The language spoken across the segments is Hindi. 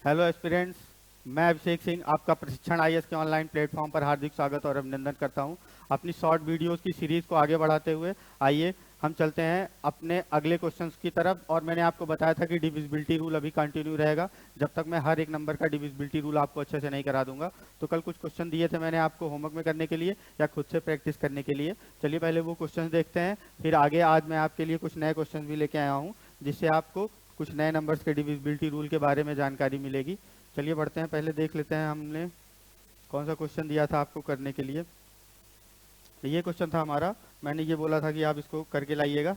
हेलो एस्पिरेंट्स, मैं अभिषेक सिंह आपका प्रशिक्षण आईएएस के ऑनलाइन प्लेटफॉर्म पर हार्दिक स्वागत और अभिनंदन करता हूं। अपनी शॉर्ट वीडियोस की सीरीज को आगे बढ़ाते हुए आइए हम चलते हैं अपने अगले क्वेश्चंस की तरफ। और मैंने आपको बताया था कि डिविजिबिलिटी रूल अभी कंटिन्यू रहेगा जब तक मैं हर एक नंबर का डिविजिबिलिटी रूल आपको अच्छे से नहीं करा दूंगा। तो कल कुछ क्वेश्चन दिए थे मैंने आपको होमवर्क में करने के लिए या खुद से प्रैक्टिस करने के लिए। चलिए पहले वो क्वेश्चन देखते हैं, फिर आगे आज मैं आपके लिए कुछ नए क्वेश्चन भी लेके आया हूँ जिससे आपको कुछ नए नंबर्स के डिविजिबिलिटी रूल के बारे में जानकारी मिलेगी। चलिए बढ़ते हैं, पहले देख लेते हैं हमने कौन सा क्वेश्चन दिया था आपको करने के लिए। तो ये क्वेश्चन था हमारा, मैंने ये बोला था कि आप इसको करके लाइएगा,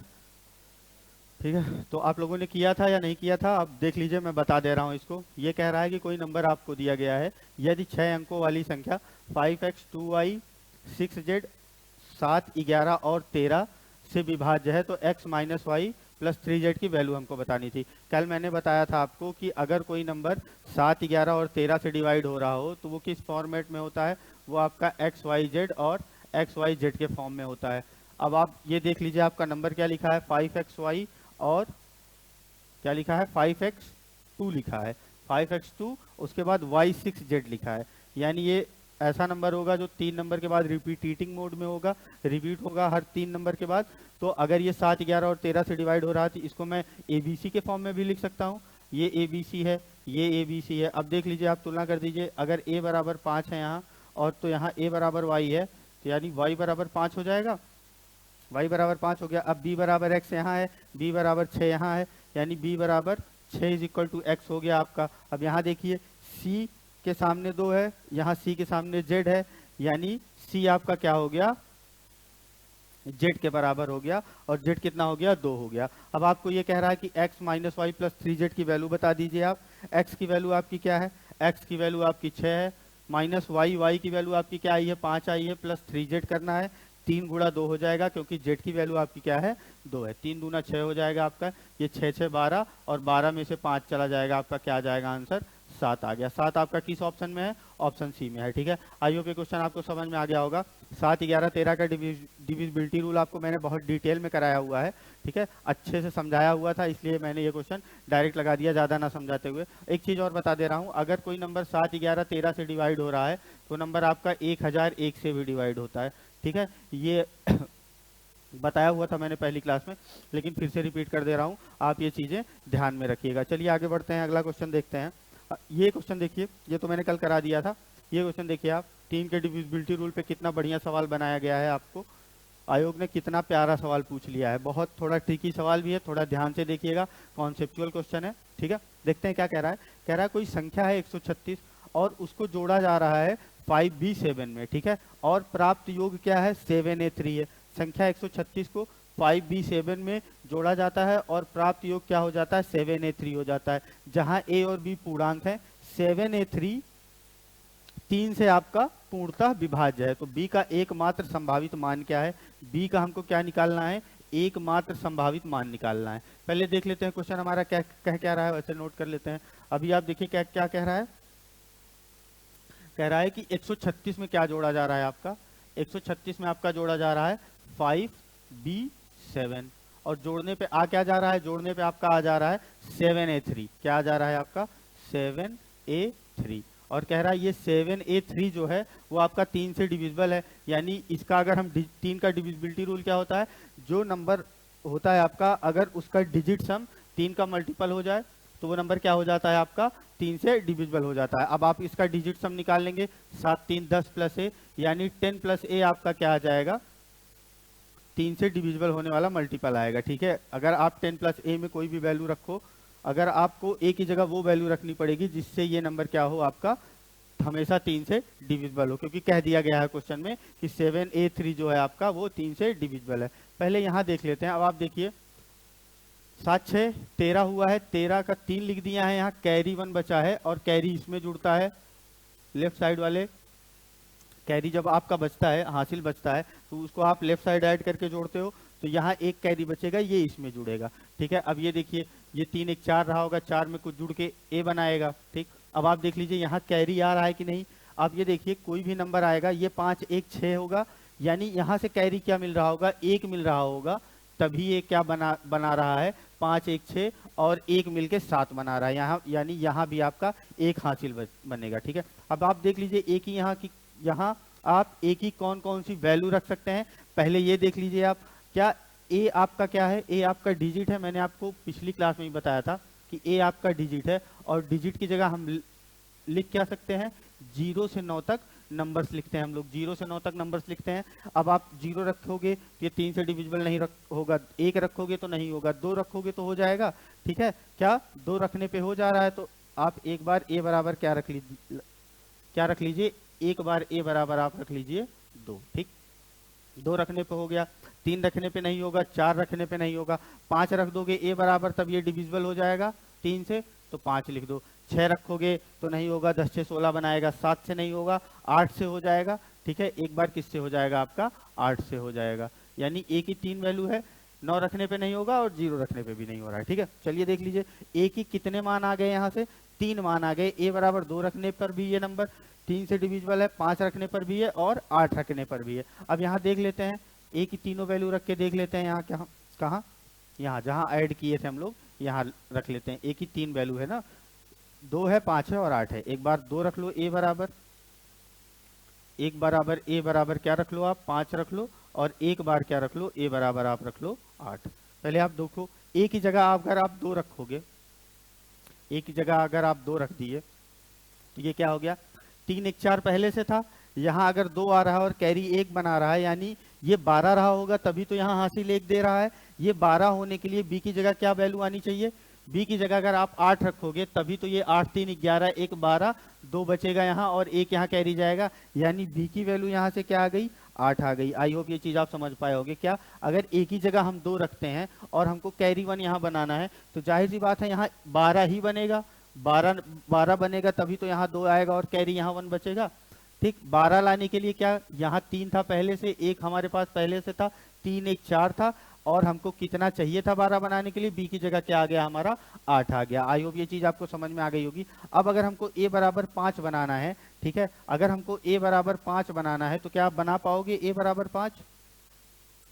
ठीक है। तो आप लोगों ने किया था या नहीं किया था आप देख लीजिए, मैं बता दे रहा हूँ इसको। ये कह रहा है कि कोई नंबर आपको दिया गया है, यदि 6 अंकों वाली संख्या 5x 2y 6z 7 11 और 13 से विभाज्य है तो x minus Y plus 3z की वैल्यू हमको बतानी थी। कल मैंने बताया था आपको कि अगर कोई नंबर 7 11 और 13 से डिवाइड हो रहा हो तो वो किस फॉर्मेट में होता है, वो आपका एक्स वाई जेड और एक्स वाई जेड के फॉर्म में होता है। अब आप ये देख लीजिए, आपका नंबर क्या लिखा है 5xy और क्या लिखा है 5x2 लिखा है, 5x2 उसके बाद y6z लिखा है। यानी ये ऐसा नंबर होगा जो 3 नंबर के बाद रिपीटिंग मोड में होगा, रिपीट होगा हर 3 नंबर के बाद। तो अगर ये 7 11 और 13 से डिवाइड हो रहा है तो इसको मैं एबीसी के फॉर्म में भी लिख सकता हूँ। ये एबीसी है, ये एबीसी है। अब देख लीजिए, आप तुलना कर दीजिए, अगर a बराबर 5 है यहाँ और तो यहाँ a बराबर y है तो यानी y बराबर 5 हो जाएगा, y बराबर 5 हो गया। अब b बराबर x यहाँ है, b बराबर 6 यहाँ है, यानी b बराबर 6 इज इक्वल टू x हो गया आपका। अब यहाँ देखिए c के सामने 2 है, यहाँ c के सामने z है, यानी c आपका क्या हो गया, z के बराबर हो गया और z कितना हो गया 2 हो गया। अब आपको ये कह रहा है कि x minus Y plus 3z की वैल्यू बता दीजिए आप। x की वैल्यू आपकी क्या है, x की वैल्यू आपकी 6 है, माइनस y की वैल्यू आपकी क्या आई है 5 आई है, प्लस 3z करना है। 3 गुणा 2 हो जाएगा क्योंकि z की वैल्यू आपकी क्या है 2 है, 3 दूना 6 हो जाएगा आपका। ये 6 6 12 और 12 में से 5 चला जाएगा, आपका क्या आ जाएगा आंसर 7 आ गया। 7 आपका किस ऑप्शन में है, ऑप्शन सी में है, ठीक है। आई होप ये क्वेश्चन आपको समझ में आ गया होगा। 7 11 13 का डिविजिबिलिटी रूल आपको मैंने बहुत डिटेल में कराया हुआ है, ठीक है, अच्छे से समझाया हुआ था, इसलिए मैंने ये क्वेश्चन डायरेक्ट लगा दिया ज़्यादा ना समझाते हुए। एक चीज़ और बता दे रहा हूँ, अगर कोई नंबर 7 11 13 से डिवाइड हो रहा है तो नंबर आपका 1001 से भी डिवाइड होता है, ठीक है। ये बताया हुआ था मैंने पहली क्लास में, लेकिन फिर से रिपीट कर दे रहा हूँ, आप ये चीज़ें ध्यान में रखिएगा। चलिए आगे बढ़ते हैं, अगला क्वेश्चन देखते हैं। ये क्वेश्चन देखिए, ये तो मैंने कल करा दिया था। ये क्वेश्चन देखिए आप, 3 के डिविजिबिलिटी रूल पे कितना बढ़िया सवाल बनाया गया है आपको। आयोग ने कितना प्यारा सवाल पूछ लिया है, बहुत थोड़ा ट्रिकी सवाल भी है, थोड़ा ध्यान से देखिएगा, कॉन्सेप्चुअल क्वेश्चन है, ठीक है। देखते हैं क्या कह रहा है। कह रहा है कोई संख्या है 136 और उसको जोड़ा जा रहा है 5b7 में, ठीक है, और प्राप्त योग क्या है 7a3 है। संख्या 136 को 5b7 में जोड़ा जाता है और प्राप्त योग क्या हो जाता है 7a3 हो जाता है। जहां a और b पूर्णांक है, 7a3 3 से आपका पूर्णतः विभाज्य है। तो b का एकमात्र संभावित मान क्या है, b का हमको क्या निकालना है, एकमात्र संभावित मान निकालना है। पहले देख लेते हैं क्वेश्चन हमारा क्या कह क्या रहा है, वैसे नोट कर लेते हैं। अभी आप देखिए क्या क्या कह रहा है। कह रहा है कि 136 में क्या जोड़ा जा रहा है आपका, 136 में आपका जोड़ा जा रहा है 5b7 और जोड़ने पे आ क्या जा रहा है, जोड़ने पे आपका आ जा रहा है 7a3। क्या आ जा रहा है आपका 7a3 और कह रहा है ये 7a3 जो है वो आपका 3 से डिविजिबल है। यानी इसका अगर हम 3 का डिविजिबिलिटी रूल क्या होता है, जो नंबर होता है आपका अगर उसका डिजिट सम 3 का मल्टीपल हो जाए तो वो नंबर क्या हो जाता है आपका 3 से डिविजिबल हो जाता है। अब आप इसका डिजिट सम निकाल लेंगे, 7 3 10 प्लस ए, यानी 10 प्लस ए आपका क्या आ जाएगा 3 से डिविजिबल होने वाला मल्टीपल आएगा, ठीक है। अगर आप 10 प्लस ए में कोई भी वैल्यू रखो, अगर आपको ए की जगह वो वैल्यू रखनी पड़ेगी जिससे ये नंबर क्या हो आपका हमेशा 3 से डिविजिबल हो, क्योंकि कह दिया गया है क्वेश्चन में कि 7a3 जो है आपका वो 3 से डिविजिबल है। पहले यहाँ देख लेते हैं। अब आप देखिए 7 6 13 हुआ है, 13 का 3 लिख दिया है, यहाँ कैरी 1 बचा है और कैरी इसमें जुड़ता है लेफ्ट साइड वाले। कैरी जब आपका बचता है, हासिल बचता है, तो उसको आप लेफ्ट साइड ऐड करके जोड़ते हो तो यहाँ एक कैरी बचेगा, ये इसमें जुड़ेगा, ठीक है। अब ये देखिए ये 3 1 4 रहा होगा, 4 में कुछ जुड़ के ए बनाएगा, ठीक। अब आप देख लीजिए यहाँ कैरी आ रहा है कि नहीं। आप ये देखिए कोई भी नंबर आएगा, ये 5 1 6 होगा, यानी यहाँ से कैरी क्या मिल रहा होगा 1 मिल रहा होगा, तभी ये क्या बना रहा है 5 1 6 और एक मिलके 7 बना रहा है यहाँ, यानी यहाँ भी आपका एक हासिल बनेगा। ठीक है, अब आप देख लीजिए एक ही यहाँ की, यहाँ आप एक ही कौन कौन सी वैल्यू रख सकते हैं। पहले ये देख लीजिए आप, क्या ए आपका क्या है, ए आपका डिजिट है। मैंने आपको पिछली क्लास में ही बताया था कि ए आपका डिजिट है, और डिजिट की जगह हम लिख क्या सकते हैं, 0 से 9 तक नंबर्स लिखते हैं हम लोग, 0 से 9 तक नंबर्स लिखते हैं। अब आप 0 रखोगे तो ये 3 से डिविजिबल नहीं होगा, 1 रखोगे तो नहीं होगा, 2 रखोगे तो हो जाएगा। ठीक है, क्या 2 रखने पे हो जा रहा है, तो आप एक बार ए बराबर क्या रख लीजिए, एक बार ए बराबर आप रख लीजिए 2। ठीक, 2 रखने पे हो गया, 3 रखने पे नहीं होगा, 4 रखने पे नहीं होगा, 5 रख दोगे ए बराबर, तब ये डिविजिबल हो जाएगा 3 से, तो 5 लिख दो। 6 रखोगे तो नहीं होगा, 10 से 16 बनाएगा, 7 से नहीं होगा, 8 से हो जाएगा। ठीक है, एक बार किससे हो जाएगा, आपका 8 से हो जाएगा, यानी ए की 3 वैल्यू है, 9 रखने पे नहीं होगा और 0 रखने पे भी नहीं हो रहा है। ठीक है, चलिए देख लीजिए ए की कितने मान आ गए, यहाँ से 3 मान आ गए। ए बराबर 2 रखने पर भी ये नंबर 3 से डिविजिबल है, 5 रखने पर भी है और 8 रखने पर भी है। अब यहाँ देख लेते हैं, ए की तीनों वैल्यू रख के देख लेते हैं, यहाँ क्या, कहाँ, यहाँ जहाँ ऐड किए थे हम लोग, यहाँ रख लेते हैं। ए की 3 वैल्यू है ना, 2 है, 5 है और 8 है। एक बार 2 रख लो, ए बराबर ए बराबर क्या रख लो आप, 5 रख लो, और एक बार क्या रख लो, ए बराबर आप रख लो 8। पहले आप देखो, ए की जगह अगर आप 2 रखोगे, ए की जगह अगर आप 2 रख दिए तो ये क्या हो गया, 3 1 4 पहले से था, यहाँ अगर 2 आ रहा है और कैरी 1 बना रहा है, यानी ये 12 रहा होगा, तभी तो यहाँ हासिल 1 दे रहा है। ये 12 होने के लिए बी की जगह क्या वैल्यू आनी चाहिए, बी की जगह अगर आप 8 रखोगे तभी तो ये 8 3 11 1 12, 2 बचेगा यहाँ और 1 यहाँ कैरी जाएगा, यानी बी की वैल्यू यहाँ से क्या आ गई, 8 आ गई। आई होप ये चीज आप समझ पाए होगे। क्या, अगर एक ही जगह हम 2 रखते हैं और हमको कैरी 1 यहाँ बनाना है, तो जाहिर सी बात है यहाँ 12 ही बनेगा, 12 बनेगा तभी तो यहाँ 2 आएगा और कैरी यहाँ 1 बचेगा। ठीक, 12 लाने के लिए क्या, यहाँ 3 था पहले से, 1 हमारे पास पहले से था, 3 1 4 था, और हमको कितना चाहिए था 12 बनाने के लिए, बी की जगह क्या आ गया हमारा, 8 आ गया। आई होप ये चीज आपको समझ में आ गई होगी। अब अगर हमको ए बराबर 5 बनाना है, ठीक है, अगर हमको ए बराबर 5 बनाना है तो क्या आप बना पाओगे ए बराबर 5?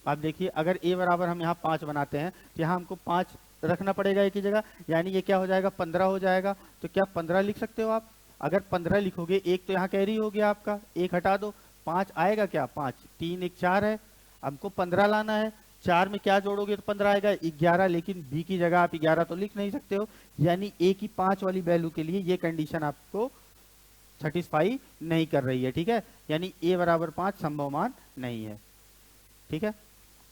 आप देखिए, अगर ए बराबर हम यहाँ 5 बनाते हैं तो यहाँ हमको 5 रखना पड़ेगा एक ही जगह, यानी ये क्या हो जाएगा, 15 हो जाएगा। तो क्या 15 लिख सकते हो आप? अगर 15 लिखोगे, एक तो यहाँ कैरी हो गया आपका, एक हटा दो, 5 आएगा क्या, 5 3 1 4 है, हमको 15 लाना है, 4 में क्या जोड़ोगे तो 15 आएगा, 11। लेकिन बी की जगह आप 11 तो लिख नहीं सकते हो, यानी ए की 5 वाली वैल्यू के लिए ये कंडीशन आपको सेटिस्फाई नहीं कर रही है। ठीक है, यानी ए बराबर 5 संभव मान नहीं है। ठीक है,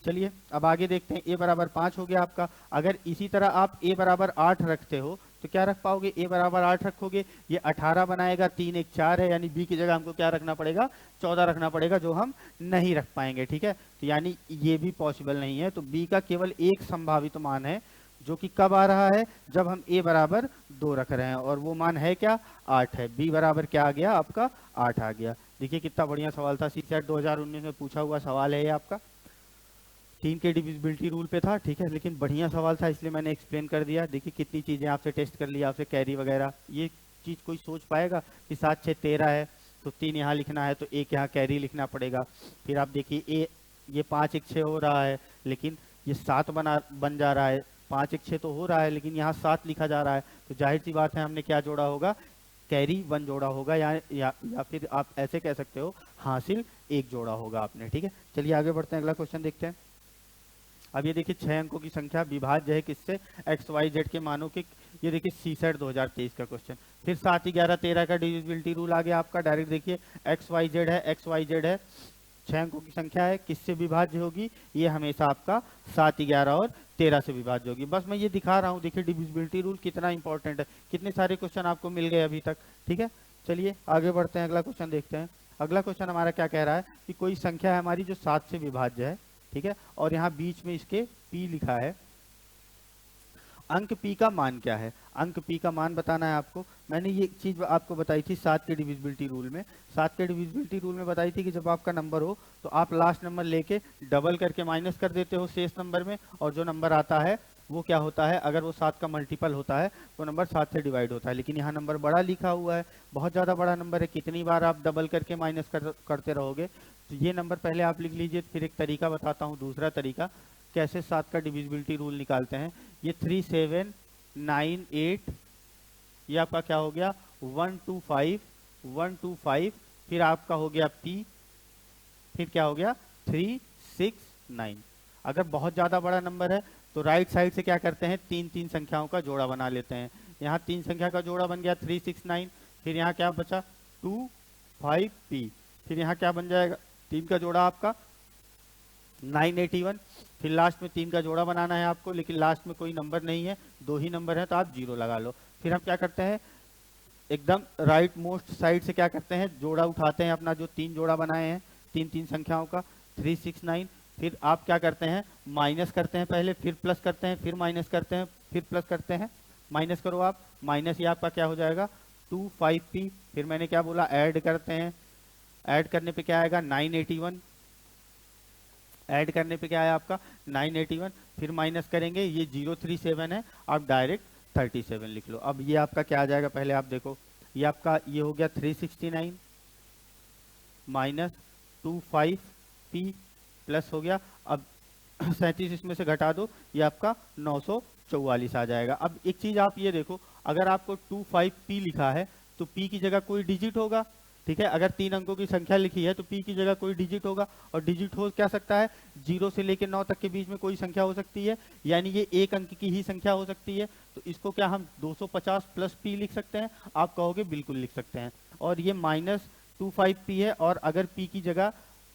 चलिए अब आगे देखते हैं। ए बराबर 5 हो गया आपका। अगर इसी तरह आप ए बराबर 8 रखते हो तो क्या रख पाओगे, ए बराबर 8 रखोगे, ये 18 बनाएगा, 3 1 4 है, यानी बी की जगह हमको क्या रखना पड़ेगा, 14 रखना पड़ेगा, जो हम नहीं रख पाएंगे। ठीक है, तो यानी ये भी पॉसिबल नहीं है। तो बी का केवल एक संभावित मान है, जो कि कब आ रहा है, जब हम ए बराबर 2 रख रहे हैं, और वो मान है क्या, 8 है। बी बराबर क्या आ गया आपका, 8 आ गया। देखिए कितना बढ़िया सवाल था, सीसेट 2019 में पूछा हुआ सवाल है ये आपका, 3 के डिविजिबिलिटी रूल पे था। ठीक है, लेकिन बढ़िया सवाल था इसलिए मैंने एक्सप्लेन कर दिया। देखिए कितनी चीजें आपसे टेस्ट कर लिया, आपसे कैरी वगैरह, ये चीज कोई सोच पाएगा कि 7 6 13 है तो 3 यहाँ लिखना है तो 1 यहाँ कैरी लिखना पड़ेगा। फिर आप देखिए ये 5 1 6 हो रहा है, लेकिन ये 7 बन जा रहा है, 5 1 6 तो हो रहा है, लेकिन यहाँ 7 लिखा जा रहा है, तो जाहिर सी बात है हमने क्या जोड़ा होगा, कैरी 1 जोड़ा होगा, या फिर आप ऐसे कह सकते हो हासिल 1 जोड़ा होगा आपने। ठीक है, चलिए आगे बढ़ते हैं, अगला क्वेश्चन देखते हैं। अब ये देखिए 6 अंकों की संख्या विभाज्य है किससे, एक्स वाई जेड के मानों के। ये देखिए सीसेट 2023 का क्वेश्चन, फिर 7 11 13 का डिविजिबिलिटी रूल आ गया आपका। डायरेक्ट देखिए एक्स वाई जेड है, एक्स वाई जेड है, 6 अंकों की संख्या है, किससे विभाज्य होगी, ये हमेशा आपका 7 11 और 13 से विभाज्य होगी। बस मैं ये दिखा रहा हूँ, देखिए डिविजिबिलिटी रूल कितना इंपॉर्टेंट है, कितने सारे क्वेश्चन आपको मिल गए अभी तक। ठीक है, चलिए आगे बढ़ते हैं, अगला क्वेश्चन देखते हैं। अगला क्वेश्चन हमारा क्या कह रहा है कि कोई संख्या है हमारी जो 7 से विभाज्य है। ठीक है, और यहाँ बीच में इसके p लिखा है, अंक p का मान क्या है, अंक p का मान बताना है आपको। मैंने ये चीज आपको बताई थी 7 के डिविजिबिलिटी रूल में, 7 के डिविजिबिलिटी रूल में बताई थी कि जब आपका नंबर हो तो आप लास्ट नंबर लेके डबल करके माइनस कर देते हो शेष नंबर में, और जो नंबर आता है वो क्या होता है, अगर वो 7 का मल्टीपल होता है तो नंबर 7 से डिवाइड होता है। लेकिन यहाँ नंबर बड़ा लिखा हुआ है, बहुत ज़्यादा बड़ा नंबर है, कितनी बार आप डबल करके माइनस करते रहोगे। तो ये नंबर पहले आप लिख लीजिए, फिर एक तरीका बताता हूँ, दूसरा तरीका। कैसे 7 का डिविजिबिलिटी रूल निकालते हैं। ये 3 7 9 8, ये आपका क्या हो गया 1 2 5 1 2 5, फिर आपका हो गया p, फिर क्या हो गया 3 6 9। अगर बहुत ज्यादा बड़ा नंबर है तो राइट साइड से क्या करते हैं, तीन तीन संख्याओं का जोड़ा बना लेते हैं। यहाँ तीन संख्या का जोड़ा बन गया 3 6 9, फिर यहाँ क्या बचा 2 5 p, फिर यहाँ क्या बन जाएगा तीन का जोड़ा आपका 981, फिर लास्ट में तीन का जोड़ा बनाना है आपको, लेकिन लास्ट में कोई नंबर नहीं है, दो ही नंबर है तो आप 0 लगा लो। फिर हम क्या करते हैं, एकदम राइट मोस्ट साइड से क्या करते हैं, जोड़ा उठाते हैं अपना जो तीन जोड़ा बनाए हैं तीन तीन संख्याओं का 3 6 9, फिर आप क्या करते हैं माइनस करते हैं पहले, फिर प्लस करते हैं, फिर माइनस करते हैं, फिर प्लस करते हैं। माइनस करो आप, माइनस ये आपका क्या हो जाएगा 2 5 p, फिर मैंने क्या बोला ऐड करते हैं, ऐड करने पे क्या आएगा 981, ऐड करने पे क्या है आपका 981, फिर माइनस करेंगे ये 037 है, आप डायरेक्ट 37 लिख लो। अब ये आपका क्या आ जाएगा पहले आप देखो, ये आपका ये हो गया 369 माइनस 25 p प्लस हो गया, अब 37 इसमें से घटा दो, ये आपका 944 आ जाएगा। अब एक चीज आप ये देखो, अगर आपको 25 p लिखा है तो p की जगह कोई डिजिट होगा, ठीक है। अगर तीन अंकों की संख्या लिखी है तो p की जगह कोई डिजिट होगा, और डिजिट हो क्या सकता है 0 से लेकर 9 तक के बीच में कोई संख्या हो सकती है, यानी ये एक अंक की ही संख्या हो सकती है। तो इसको क्या हम 250 प्लस p लिख सकते हैं, आप कहोगे बिल्कुल लिख सकते हैं। और ये माइनस 25p है, और अगर p की जगह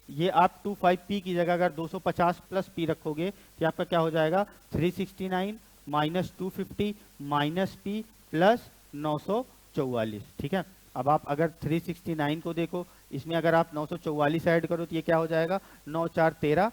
ये आप 25p की जगह अगर 250 प्लस p रखोगे तो आपका क्या हो जाएगा 369 माइनस 250 माइनस p प्लस 944, ठीक है। अब आप अगर 369 को देखो, इसमें अगर आप 944 ऐड करो तो ये क्या हो जाएगा 9 4 13,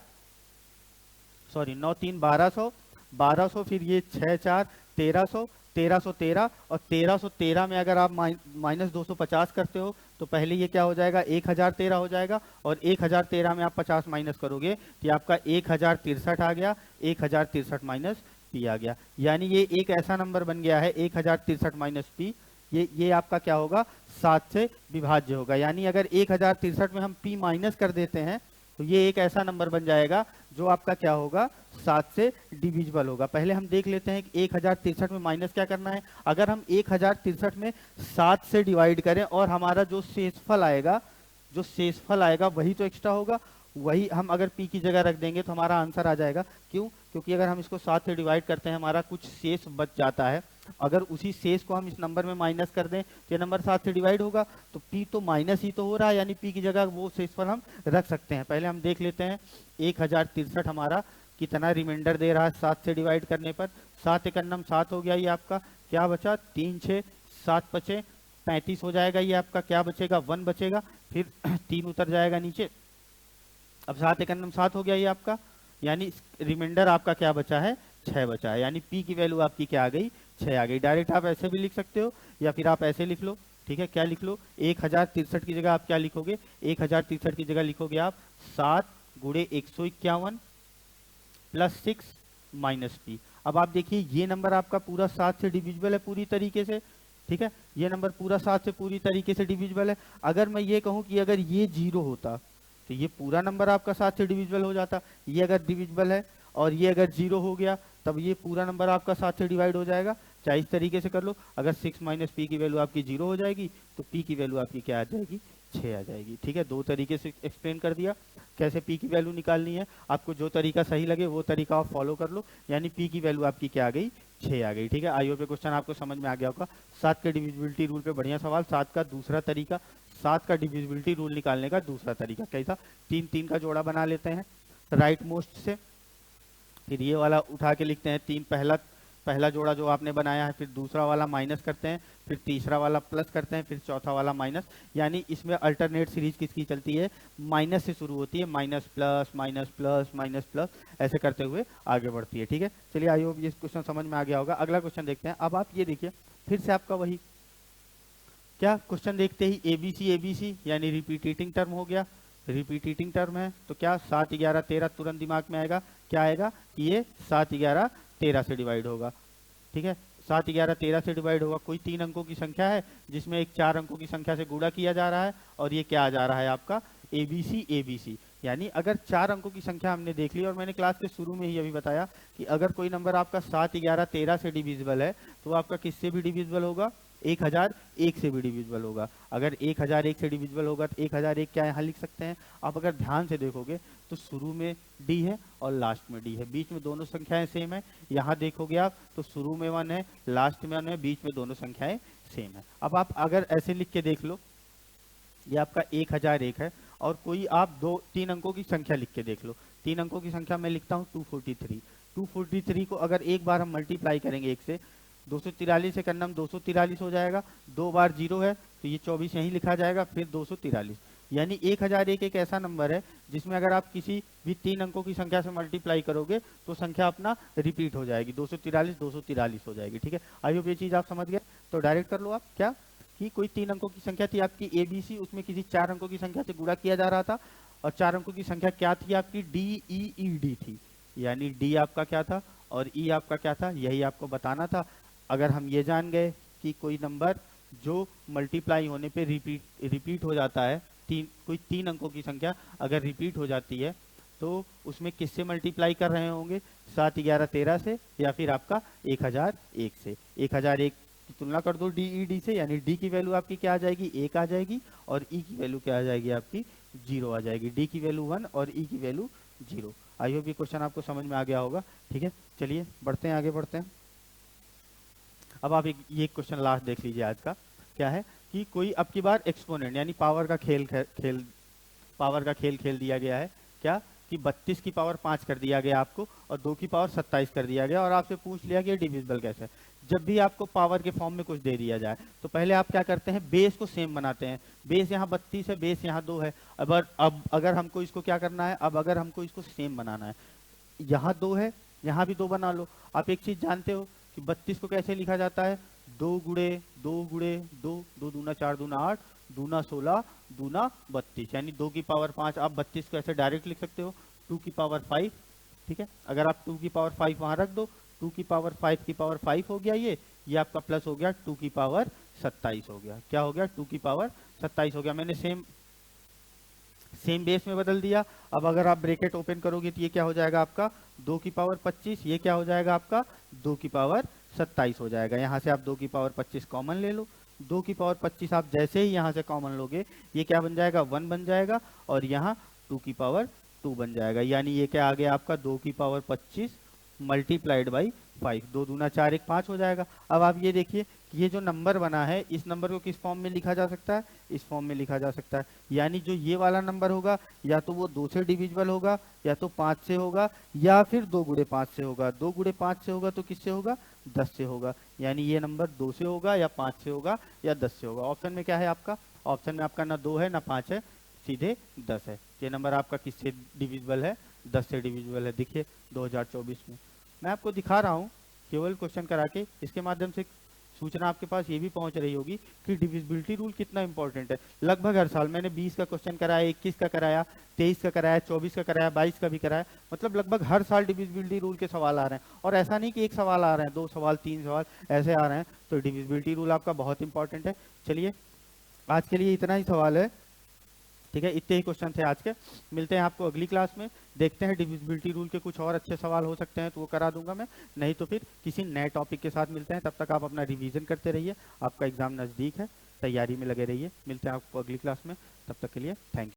सॉरी 9 3 1200, 1200 फिर ये 6 4 1300, 1313, और 1313 में अगर आप माइनस 250 करते हो तो पहले ये क्या हो जाएगा 1013 हो जाएगा, और 1013 में आप 50 माइनस करोगे तो आपका 1063 आ गया, 1063 माइनस p आ गया। यानी ये एक ऐसा नंबर बन गया है 1063 माइनस p, ये आपका क्या होगा 7 से विभाज्य होगा। यानी अगर 1063 में हम p माइनस कर देते हैं तो ये एक ऐसा नंबर बन जाएगा जो आपका क्या होगा 7 से डिविजिबल होगा। पहले हम देख लेते हैं कि 1063 में माइनस क्या करना है। अगर हम 1063 में 7 से डिवाइड करें और हमारा जो शेषफल आएगा वही तो एक्स्ट्रा होगा, वही हम अगर p की जगह रख देंगे तो हमारा आंसर आ जाएगा। क्यों? क्योंकि अगर हम इसको 7 से डिवाइड करते हैं हमारा कुछ शेष बच जाता है, अगर उसी शेष को हम इस नंबर में माइनस कर दें तो ये नंबर 7 से डिवाइड होगा, तो p तो माइनस ही तो हो रहा है, यानी p की जगह वो शेषफल हम रख सकते हैं। पहले हम देख लेते हैं 1063 हमारा कितना रिमाइंडर दे रहा है 7 से डिवाइड करने पर। 7 एकन्नम 7 हो गया, ये आपका क्या बचा 3 6 7 बचे 35 हो जाएगा, ये आपका क्या बचेगा 1 बचेगा, फिर 3 उतर जाएगा नीचे। अब 7 एकन्नम 7 हो गया ये आपका, यानी रिमाइंडर आपका क्या बचा है 6 बचा है, यानी p की वैल्यू आपकी क्या आ गई 6 आ गई। डायरेक्ट आप ऐसे भी लिख सकते हो या फिर आप ऐसे लिख लो, ठीक है। क्या लिख लो 1063 की जगह आप क्या लिखोगे 1063 की जगह लिखोगे आप 7 गुणे 151 प्लस 6 माइनस p। अब आप देखिए ये नंबर आपका पूरा 7 से डिविजिबल है पूरी तरीके से, ठीक है। ये नंबर पूरा 7 से पूरी तरीके से डिविजिबल है। अगर मैं ये कहूं कि अगर ये 0 होता तो ये पूरा नंबर आपका 7 से डिविजिबल हो जाता। ये अगर डिविजिबल है और ये अगर 0 हो गया तब ये पूरा नंबर आपका 7 से डिवाइड हो जाएगा। चाहे इस तरीके से कर लो, अगर 6 माइनस p की वैल्यू आपकी 0 हो जाएगी तो p की वैल्यू आपकी क्या आ जाएगी 6 आ जाएगी, ठीक है। दो तरीके से एक्सप्लेन कर दिया कैसे p की वैल्यू निकालनी है। आपको जो तरीका सही लगे वो तरीका आप फॉलो कर लो, यानी p की वैल्यू आपकी क्या आ गई 6 आ गई, ठीक है। आई होप ये क्वेश्चन आपको समझ में आ गया होगा। 7 के डिविजिबिलिटी रूल पे बढ़िया सवाल। 7 का दूसरा तरीका, 7 का डिविजिबिलिटी रूल निकालने का दूसरा तरीका कैसा, 3 3 का जोड़ा बना लेते हैं राइट मोस्ट से, फिर ये वाला उठा के लिखते हैं 3, पहला जोड़ा जो आपने बनाया है, फिर दूसरा वाला माइनस करते हैं, फिर तीसरा वाला प्लस करते हैं, फिर चौथा वाला माइनस। यानी इसमें अल्टरनेट सीरीज किसकी चलती है, माइनस से शुरू होती है, minus plus minus plus minus plus ऐसे करते हुए आगे बढ़ती है, ठीक है। चलिए आई होप ये क्वेश्चन समझ में आ गया होगा। अगला क्वेश्चन देखते हैं। अब आप ये देखिए फिर से आपका वही क्या क्वेश्चन देखते ही एबीसी यानी रिपीटेटिंग टर्म हो गया। रिपीटेटिंग टर्म है तो क्या 7 11 13 तुरंत दिमाग में आएगा, क्या आएगा कि ये 7 11 13 से डिवाइड होगा, ठीक है। 7 11 13 से डिवाइड होगा। कोई 3 अंकों की संख्या है जिसमें एक 4 अंकों की संख्या से गुणा किया जा रहा है, और ये क्या आ जा रहा है आपका एबीसी। यानी अगर 4 अंकों की संख्या हमने देख ली, और मैंने क्लास के शुरू में ही अभी बताया कि अगर कोई नंबर आपका 7, 11, 13 से डिविजिबल है तो आपका किससे भी डिविजिबल होगा, 1001 से भी डिविजिबल होगा। अगर 1001 से डिविजिबल होगा तो 1001 क्या यहाँ लिख सकते हैं आप? अगर ध्यान से देखोगे तो शुरू में डी है और लास्ट में डी है, बीच में दोनों संख्याएं सेम है। यहाँ देखोगे आप तो शुरू में 1 है, लास्ट में 1 है, बीच में दोनों संख्याएं सेम है। अब आप अगर ऐसे लिख के देख लो, ये आपका 1001 है, और कोई आप 3 अंकों की संख्या लिख के देख लो। 3 अंकों की संख्या मैं लिखता हूँ 243। 243 को अगर एक बार हम मल्टीप्लाई करेंगे 1 से, 243 से करना हम 243 हो जाएगा, 2 बार 0 है तो ये 24 यहीं लिखा जाएगा, फिर 243। यानी 1001 एक ऐसा नंबर है जिसमें अगर आप किसी भी 3 अंकों की संख्या से मल्टीप्लाई करोगे तो संख्या अपना रिपीट हो जाएगी, 243 हो जाएगी। ठीक है, आई होप ये चीज आप समझ गए। तो डायरेक्ट कर लो आप क्या कि कोई 3 अंकों की संख्या थी आपकी ABC, उसमें किसी 4 अंकों की संख्या से गुणा किया जा रहा था, और 4 अंकों की संख्या क्या थी आपकी, DEED थी। यानी D आपका क्या था और E आपका क्या था, यही आपको बताना था। अगर हम ये जान गए कि कोई नंबर जो मल्टीप्लाई होने पे रिपीट हो जाता है, कोई 3 अंकों की संख्या अगर रिपीट हो जाती है तो उसमें किससे मल्टीप्लाई कर रहे होंगे, 7, 11, 13 से, या फिर आपका 1001 से। 1001 की तुलना कर दो DED से, यानी D की वैल्यू आपकी क्या आ जाएगी, 1 आ जाएगी, और E की वैल्यू क्या आ जाएगी आपकी, 0 आ जाएगी। D की वैल्यू 1 और E की वैल्यू 0। आई होप ये क्वेश्चन आपको समझ में आ गया होगा। ठीक है, चलिए बढ़ते हैं, आगे बढ़ते हैं। अब आप ये क्वेश्चन लास्ट देख लीजिए आज का। क्या है कि कोई अब की बार एक्सपोनेंट यानी पावर का खेल खेल दिया गया है। क्या कि 32 की पावर 5 कर दिया गया आपको, और 2 की पावर 27 कर दिया गया, और आपसे पूछ लिया कि डिविजिबल कैसे है। जब भी आपको पावर के फॉर्म में कुछ दे दिया जाए तो पहले आप क्या करते हैं, बेस को सेम बनाते हैं। बेस यहाँ 32 है, बेस यहाँ 2 है। अब अगर हमको इसको क्या करना है, अब अगर हमको इसको सेम बनाना है, यहाँ 2 है, यहाँ भी 2 बना लो। आप एक चीज जानते हो कि 32 को कैसे लिखा जाता है, 2 गुणे 2 गुणे 2, 2 दूना 4 दूना 8, दूना 16, दूना 32, यानी 2 की पावर 5। आप 32 को ऐसे डायरेक्ट लिख सकते हो 2 की पावर 5। ठीक है, अगर आप 2 की पावर 5 वहां रख दो, 2 की पावर 5 की पावर 5 हो गया, ये आपका प्लस हो गया 2 की पावर 27 हो गया। क्या हो गया, 2 की पावर 27 हो गया। मैंने सेम बेस में बदल दिया। अब अगर आप ब्रैकेट ओपन करोगे तो ये क्या हो जाएगा आपका, 2 की पावर 25, ये क्या हो जाएगा आपका 2 की पावर 27 हो जाएगा। यहाँ से आप 2 की पावर 25 कॉमन ले लो। 2 की पावर 25 आप जैसे ही यहाँ से कॉमन लोगे, ये क्या बन जाएगा, 1 बन जाएगा, और यहाँ 2 की पावर 2 बन जाएगा। यानी ये क्या आ गया आपका 2 की पावर 25 मल्टीप्लाइड बाई 5, 2 दूना 4, 1 5 हो जाएगा। अब आप ये देखिए कि ये जो नंबर बना है, इस नंबर को किस फॉर्म में लिखा जा सकता है, इस फॉर्म में लिखा जा सकता है। यानी जो ये वाला नंबर होगा, या तो वो 2 से डिविजिबल होगा, या तो 5 से होगा, या फिर 2 गुणे 5 से होगा। 2 गुणे 5 से होगा तो किससे होगा, 10 से होगा। यानी ये नंबर 2 से होगा, या 5 से होगा, या 10 से होगा। ऑप्शन में क्या है आपका, ऑप्शन में आपका ना 2 है ना 5 है, सीधे 10 है। ये नंबर आपका किससे डिविजिबल है, 10 से डिविजिबल है। देखिए 2024 में मैं आपको दिखा रहा हूँ केवल क्वेश्चन करा के, इसके माध्यम से सूचना आपके पास ये भी पहुंच रही होगी कि डिविजिबिलिटी रूल कितना इंपॉर्टेंट है। लगभग हर साल मैंने 20 का क्वेश्चन कराया, 21 का कराया, 23 का कराया, 24 का कराया, 22 का भी कराया। मतलब लगभग हर साल डिविजिबिलिटी रूल के सवाल आ रहे हैं, और ऐसा नहीं कि एक सवाल आ रहे हैं, 2 सवाल 3 सवाल ऐसे आ रहे हैं। तो डिविजिबिलिटी रूल आपका बहुत इंपॉर्टेंट है। चलिए आज के लिए इतना ही सवाल है। ठीक है, इतने ही क्वेश्चन थे आज के। मिलते हैं आपको अगली क्लास में, देखते हैं डिविजिबिलिटी रूल के कुछ और अच्छे सवाल हो सकते हैं तो वो करा दूंगा मैं, नहीं तो फिर किसी नए टॉपिक के साथ मिलते हैं। तब तक आप अपना रिवीजन करते रहिए, आपका एग्जाम नज़दीक है, तैयारी में लगे रहिए। मिलते हैं आपको अगली क्लास में, तब तक के लिए थैंक यू।